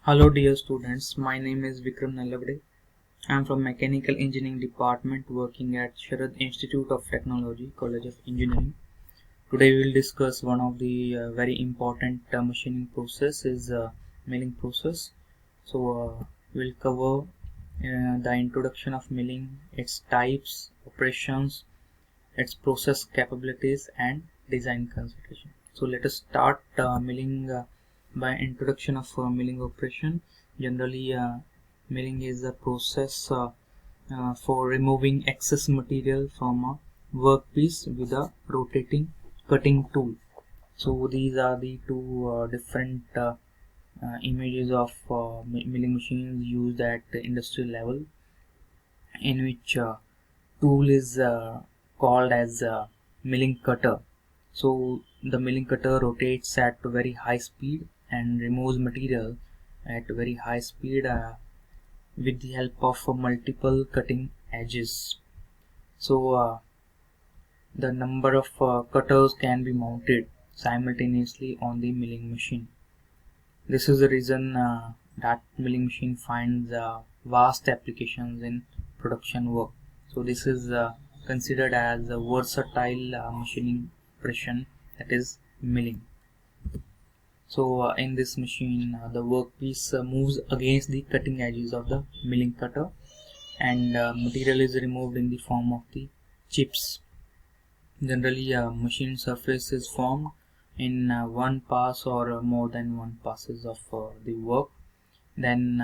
Hello dear students, my name is Vikram Nallavade. I am from Mechanical Engineering Department working at Sharad Institute of Technology, College of Engineering. Today we will discuss one of the very important machining process is milling process. We'll cover the introduction of milling, its types, operations, its process capabilities and design consideration. So let us start milling by introduction of milling operation. Generally, milling is a process for removing excess material from a workpiece with a rotating cutting tool. So these are the two different images of milling machines used at the industrial level, in which tool is called as milling cutter. So the milling cutter rotates at very high speed and removes material at very high speed with the help of multiple cutting edges. So the number of cutters can be mounted simultaneously on the milling machine. This is the reason that milling machine finds vast applications in production work. So this is considered as a versatile machining operation, that is milling. So in this machine, the workpiece moves against the cutting edges of the milling cutter, and material is removed in the form of the chips. Generally, a machine surface is formed in one pass or more than one passes of the work. Then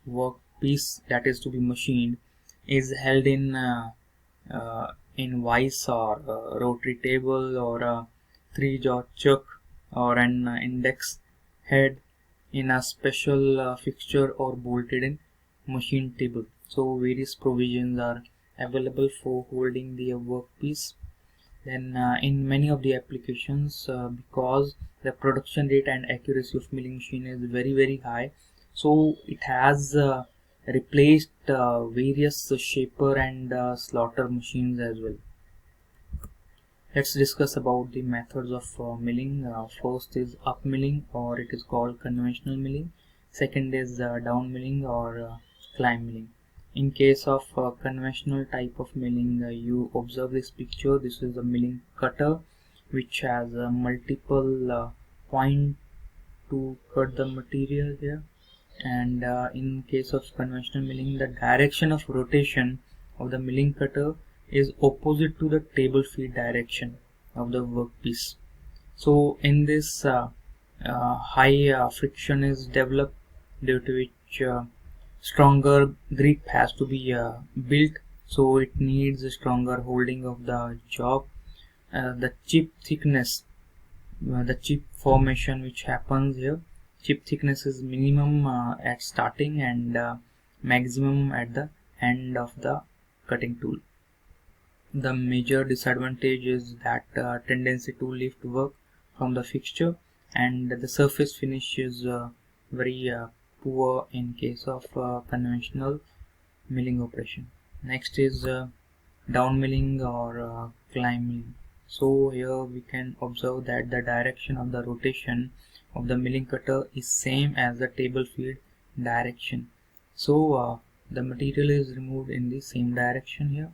workpiece that is to be machined is held in vice or rotary table or a three-jaw chuck or an index head in a special fixture or bolted in machine table. So various provisions are available for holding the workpiece. Then in many of the applications, because the production rate and accuracy of milling machine is very high, so it has replaced various shaper and slaughter machines as well. Let's discuss about the methods of milling. First is up milling, or it is called conventional milling. Second is down milling or climb milling. In case of conventional type of milling, you observe this picture. This is a milling cutter which has multiple point to cut the material here. And in case of conventional milling, the direction of rotation of the milling cutter is opposite to the table feed direction of the workpiece. So in this high friction is developed, due to which stronger grip has to be built, so it needs a stronger holding of the job. The chip thickness, the chip formation which happens here, chip thickness is minimum at starting and maximum at the end of the cutting tool. The major disadvantage is that tendency to lift work from the fixture, and the surface finish is very poor in case of conventional milling operation. Next is down milling or climb milling. So here we can observe that the direction of the rotation of the milling cutter is same as the table feed direction. So the material is removed in the same direction here.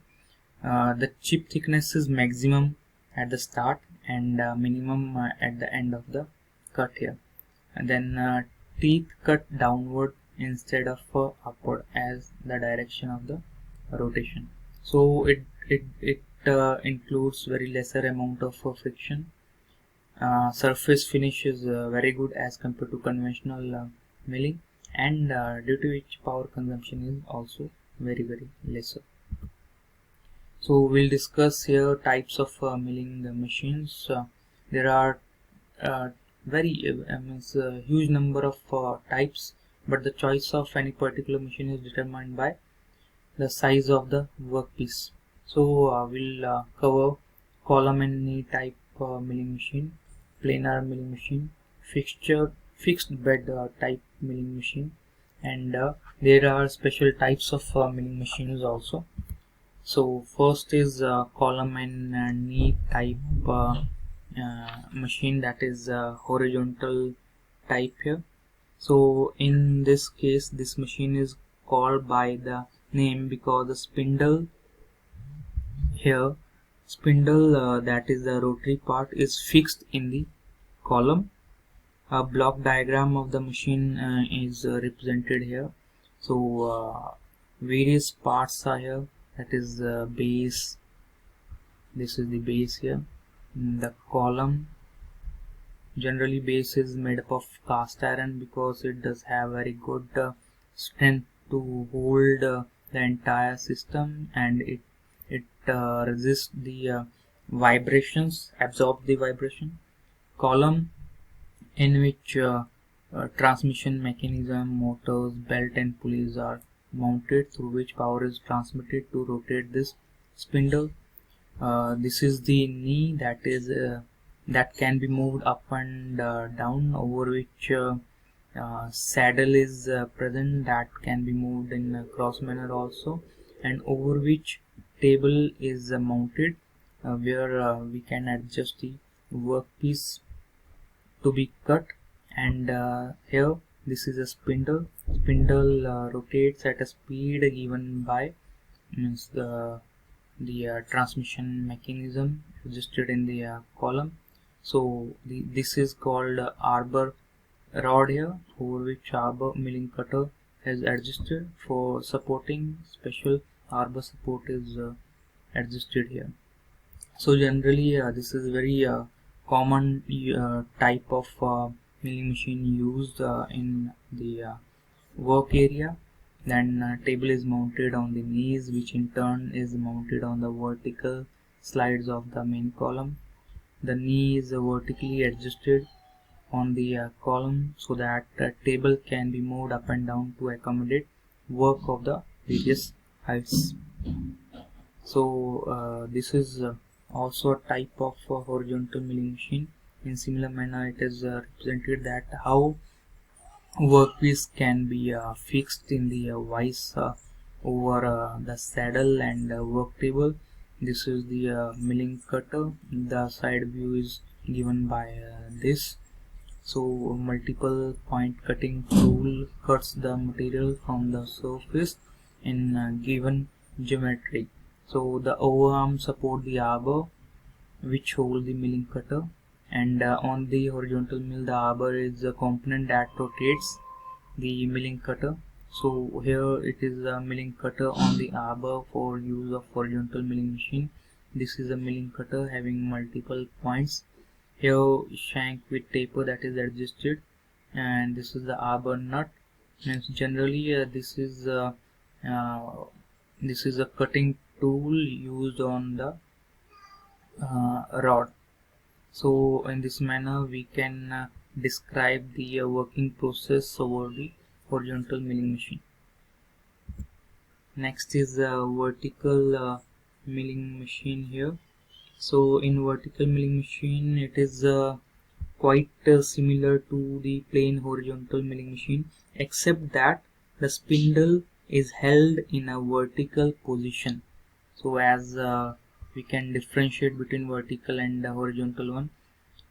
The chip thickness is maximum at the start and minimum at the end of the cut here. And then teeth cut downward instead of upward as the direction of the rotation. So it includes very lesser amount of friction. Surface finish is very good as compared to conventional milling, and due to which power consumption is also very lesser. So we'll discuss here types of milling machines. There are huge number of types, but the choice of any particular machine is determined by the size of the workpiece. So we'll cover column and knee type milling machine, planar milling machine, fixed bed type milling machine, and there are special types of milling machines also. So first is column and knee type machine, that is horizontal type here. So in this case, this machine is called by the name because the spindle here, that is the rotary part, is fixed in the column. A block diagram of the machine is represented here. So various parts are here, that is the base. This is the base here. The column, generally base is made up of cast iron because it does have very good strength to hold the entire system, and it resists the vibrations, absorb the vibration. Column, in which transmission mechanism, motors, belt and pulleys are mounted, through which power is transmitted to rotate this spindle. This is the knee, that can be moved up and down, over which saddle is present, that can be moved in a cross manner also, and over which table is mounted, where we can adjust the workpiece to be cut. And here, this is a spindle rotates at a speed given by, means the transmission mechanism registered in the column. So this is called arbor rod here, over which arbor milling cutter has adjusted. For supporting, special arbor support is adjusted here. So generally this is very common type of milling machine used in the work area. Then table is mounted on the knees, which in turn is mounted on the vertical slides of the main column. The knee is vertically adjusted on the column so that table can be moved up and down to accommodate work of the various heights. So this is also a type of horizontal milling machine. In similar manner, it is represented that how workpiece can be fixed in the vise over the saddle and work table. This is the milling cutter. The side view is given by this. So multiple point cutting tool cuts the material from the surface in given geometry. So the overarm support the arbor, which hold the milling cutter, and on the horizontal mill, the arbor is a component that rotates the milling cutter. So here it is a milling cutter on the arbor for use of horizontal milling machine. This is a milling cutter having multiple points. Here shank with taper that is adjusted, and this is the arbor nut. And generally this is a cutting tool used on the rod. So in this manner we can describe the working process over the horizontal milling machine. Next is vertical milling machine here. So in vertical milling machine, it is quite similar to the plain horizontal milling machine, except that the spindle is held in a vertical position. So as we can differentiate between vertical and horizontal one,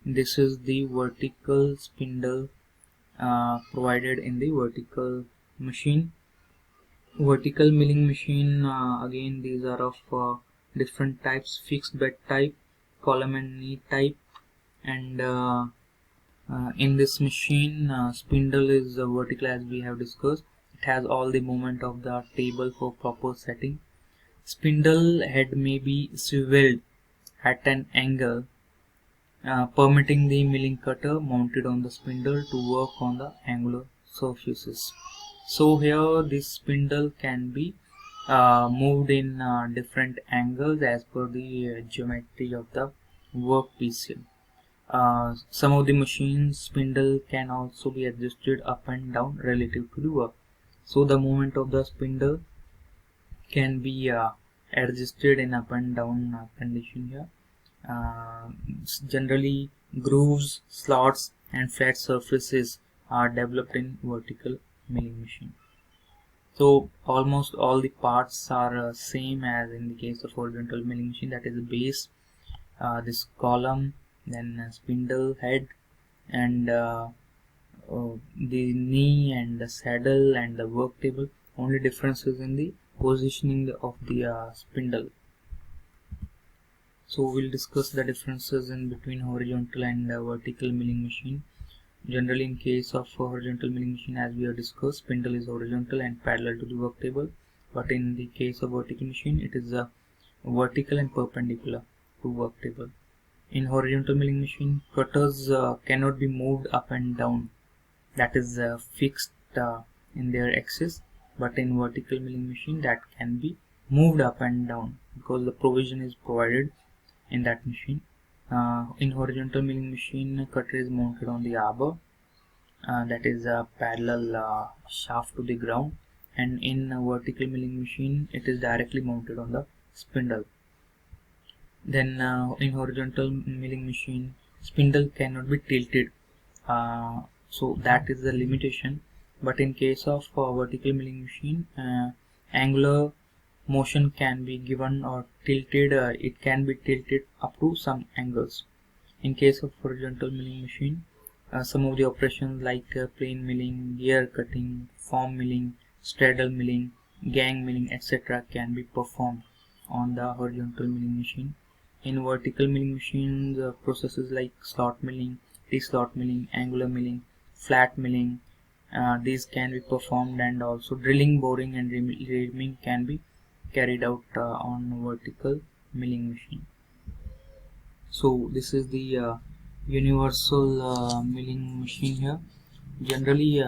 this is the vertical spindle provided in the vertical machine. Vertical milling machine, again these are of different types: fixed bed type, column and knee type. And in this machine, spindle is vertical, as we have discussed. It has all the movement of the table for proper setting. Spindle head may be swiveled at an angle, permitting the milling cutter mounted on the spindle to work on the angular surfaces. So here this spindle can be moved in different angles as per the geometry of the workpiece here. Some of the machines spindle can also be adjusted up and down relative to the work. So the movement of the spindle can be adjusted in up and down condition here. Generally grooves, slots and flat surfaces are developed in vertical milling machine. So almost all the parts are same as in the case of horizontal milling machine, that is the base, this column, then spindle head, and the knee and the saddle and the work table. Only difference is in the positioning of the spindle. So we'll discuss the differences in between horizontal and vertical milling machine. Generally, in case of horizontal milling machine, as we have discussed, spindle is horizontal and parallel to the work table. But in the case of vertical machine, it is vertical and perpendicular to work table. In horizontal milling machine, cutters cannot be moved up and down. That is fixed in their axis. But in vertical milling machine, that can be moved up and down because the provision is provided in that machine. In horizontal milling machine, cutter is mounted on the arbor, that is a parallel shaft to the ground, and in a vertical milling machine it is directly mounted on the spindle. Then in horizontal milling machine, spindle cannot be tilted, so that is the limitation. But in case of vertical milling machine, angular motion can be given or tilted. It can be tilted up to some angles. In case of horizontal milling machine, some of the operations like plane milling, gear cutting, form milling, straddle milling, gang milling, etc. can be performed on the horizontal milling machine. In vertical milling machines, processes like slot milling, T-slot milling, angular milling, flat milling, these can be performed, and also drilling, boring and reaming can be carried out on vertical milling machine. So this is the universal milling machine here. Generally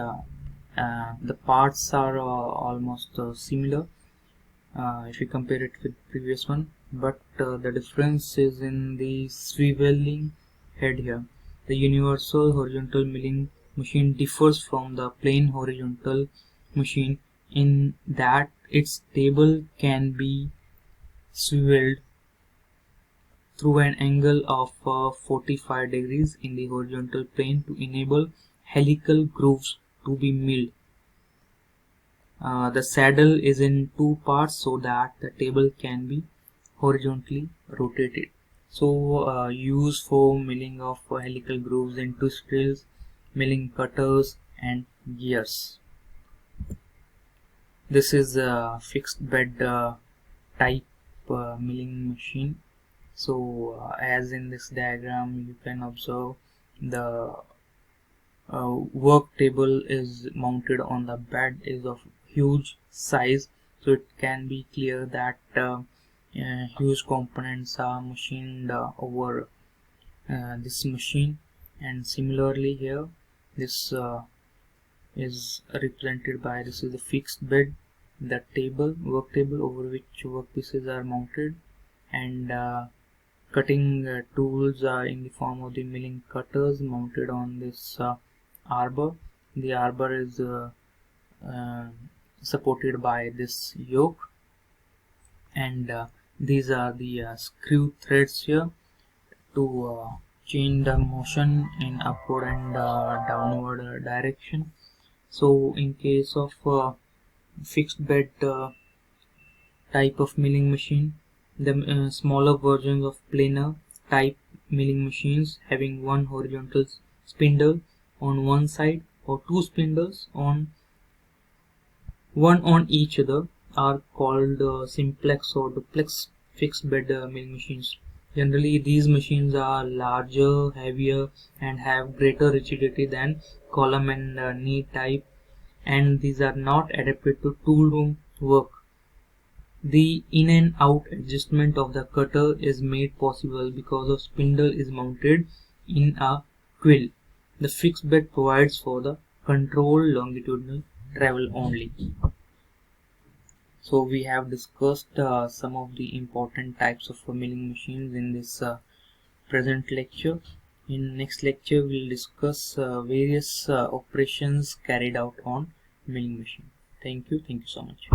the parts are almost similar if you compare it with previous one, but the difference is in the swiveling head here. The universal horizontal milling machine differs from the plain horizontal machine in that its table can be swiveled through an angle of 45 degrees in the horizontal plane to enable helical grooves to be milled. The saddle is in two parts so that the table can be horizontally rotated. So used for milling of helical grooves in twist drills, milling cutters and gears. This is a fixed bed type milling machine. So as in this diagram you can observe, the work table is mounted on the bed is of huge size, so it can be clear that huge components are machined over this machine. And similarly here, this is represented by, this is the fixed bed, the table, work table over which workpieces are mounted, and cutting tools in the form of the milling cutters mounted on this arbor. The arbor is supported by this yoke, and these are the screw threads here to change the motion in upward and downward direction. So in case of fixed bed type of milling machine, the smaller versions of planer type milling machines having one horizontal spindle on one side or two spindles on one on each other are called simplex or duplex fixed bed milling machines. Generally these machines are larger, heavier and have greater rigidity than column and knee type, and these are not adapted to tool room work. The in and out adjustment of the cutter is made possible because of spindle is mounted in a quill. The fixed bed provides for the controlled longitudinal travel only. So we have discussed some of the important types of milling machines in this present lecture. In next lecture we'll discuss various operations carried out on milling machine. Thank you so much.